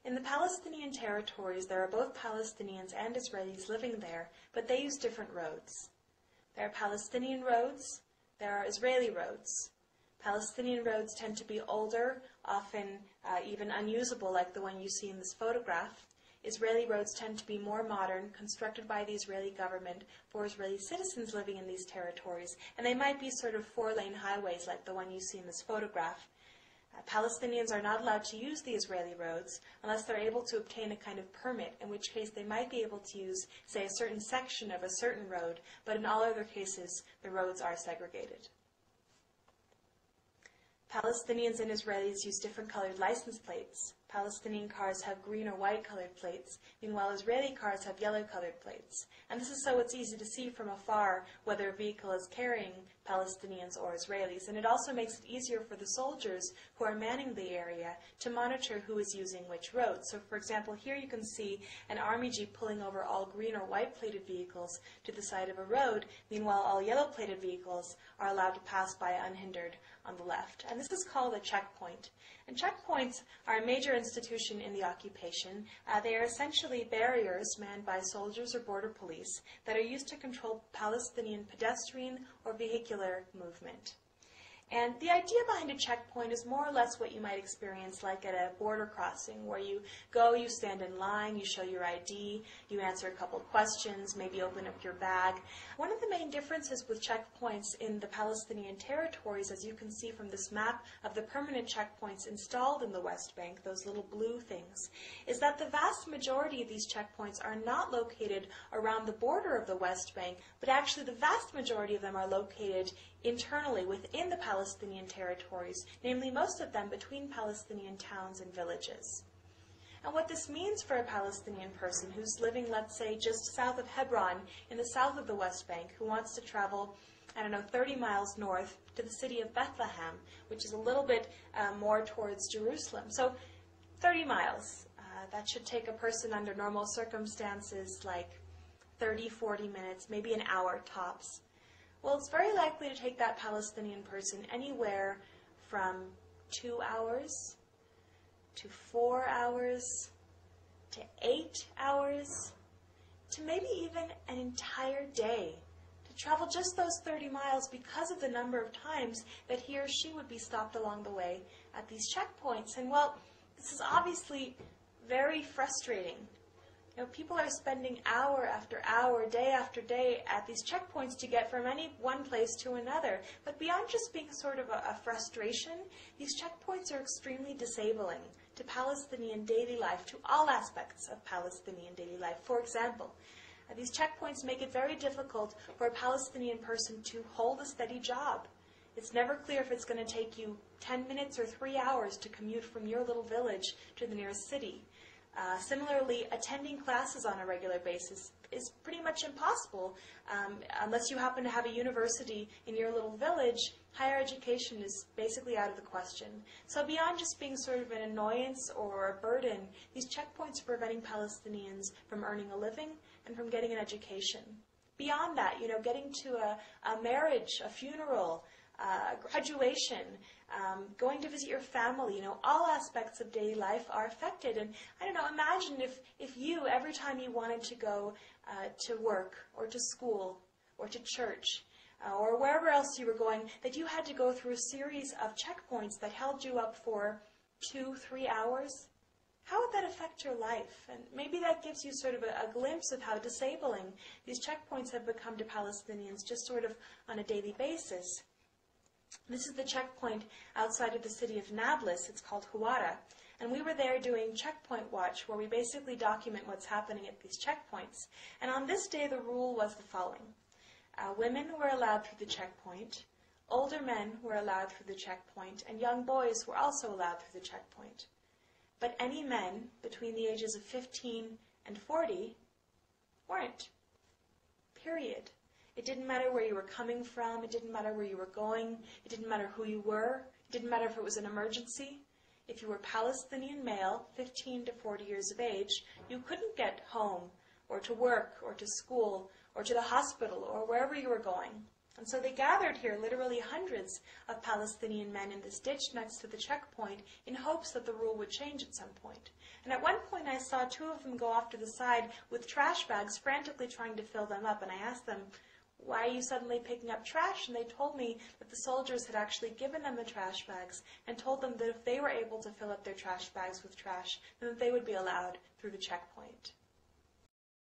In the Palestinian territories, there are both Palestinians and Israelis living there, but they use different roads. There are Palestinian roads, there are Israeli roads. Palestinian roads tend to be older, often even unusable like the one you see in this photograph. Israeli roads tend to be more modern, constructed by the Israeli government for Israeli citizens living in these territories, and they might be sort of four-lane highways like the one you see in this photograph. Palestinians are not allowed to use the Israeli roads unless they're able to obtain a kind of permit, in which case they might be able to use, say, a certain section of a certain road, but in all other cases, the roads are segregated. Palestinians and Israelis use different colored license plates. Palestinian cars have green or white colored plates, meanwhile Israeli cars have yellow colored plates. And this is so it's easy to see from afar whether a vehicle is carrying Palestinians or Israelis. And it also makes it easier for the soldiers who are manning the area to monitor who is using which road. So for example, here you can see an army jeep pulling over all green or white plated vehicles to the side of a road. Meanwhile, all yellow plated vehicles are allowed to pass by unhindered on the left. And this is called a checkpoint. And checkpoints are a major institution in the occupation. They are essentially barriers manned by soldiers or border police that are used to control Palestinian pedestrian or vehicular movement. And the idea behind a checkpoint is more or less what you might experience like at a border crossing, where you go, you stand in line, you show your ID, you answer a couple of questions, maybe open up your bag. One of the main differences with checkpoints in the Palestinian territories, as you can see from this map of the permanent checkpoints installed in the West Bank, those little blue things, is that the vast majority of these checkpoints are not located around the border of the West Bank, but actually the vast majority of them are located internally within the Palestinian territories, namely most of them between Palestinian towns and villages. And what this means for a Palestinian person who's living, let's say, just south of Hebron in the south of the West Bank, who wants to travel, 30 miles north to the city of Bethlehem, which is a little bit more towards Jerusalem. So 30 miles. That should take a person under normal circumstances like 30, 40 minutes, maybe an hour tops. Well, it's very likely to take that Palestinian person anywhere from 2 hours to 4 hours to 8 hours to maybe even an entire day to travel just those 30 miles because of the number of times that he or she would be stopped along the way at these checkpoints. And well, this is obviously very frustrating. People are spending hour after hour, day after day at these checkpoints to get from any one place to another. But beyond just being sort of a frustration, these checkpoints are extremely disabling to Palestinian daily life, to all aspects of Palestinian daily life. For example, these checkpoints make it very difficult for a Palestinian person to hold a steady job. It's never clear if it's going to take you 10 minutes or 3 hours to commute from your little village to the nearest city. Similarly, attending classes on a regular basis is pretty much impossible. Unless you happen to have a university in your little village, higher education is basically out of the question. So beyond just being sort of an annoyance or a burden, these checkpoints are preventing Palestinians from earning a living and from getting an education. Beyond that, getting to a marriage, a funeral, graduation, going to visit your family, all aspects of daily life are affected. And imagine if you, every time you wanted to go to work or to school or to church or wherever else you were going, that you had to go through a series of checkpoints that held you up for 2-3 hours. How would that affect your life? And maybe that gives you sort of a glimpse of how disabling these checkpoints have become to Palestinians just sort of on a daily basis. This is the checkpoint outside of the city of Nablus. It's called Huwara. And we were there doing checkpoint watch, where we basically document what's happening at these checkpoints. And on this day, the rule was the following. Women were allowed through the checkpoint. Older men were allowed through the checkpoint. And young boys were also allowed through the checkpoint. But any men between the ages of 15 and 40 weren't. Period. It didn't matter where you were coming from. It didn't matter where you were going. It didn't matter who you were. It didn't matter if it was an emergency. If you were Palestinian male, 15 to 40 years of age, you couldn't get home or to work or to school or to the hospital or wherever you were going. And so they gathered here, literally hundreds of Palestinian men in this ditch next to the checkpoint, in hopes that the rule would change at some point. And at one point I saw two of them go off to the side with trash bags, frantically trying to fill them up. And I asked them, "Why are you suddenly picking up trash?" And they told me that the soldiers had actually given them the trash bags and told them that if they were able to fill up their trash bags with trash, then they would be allowed through the checkpoint.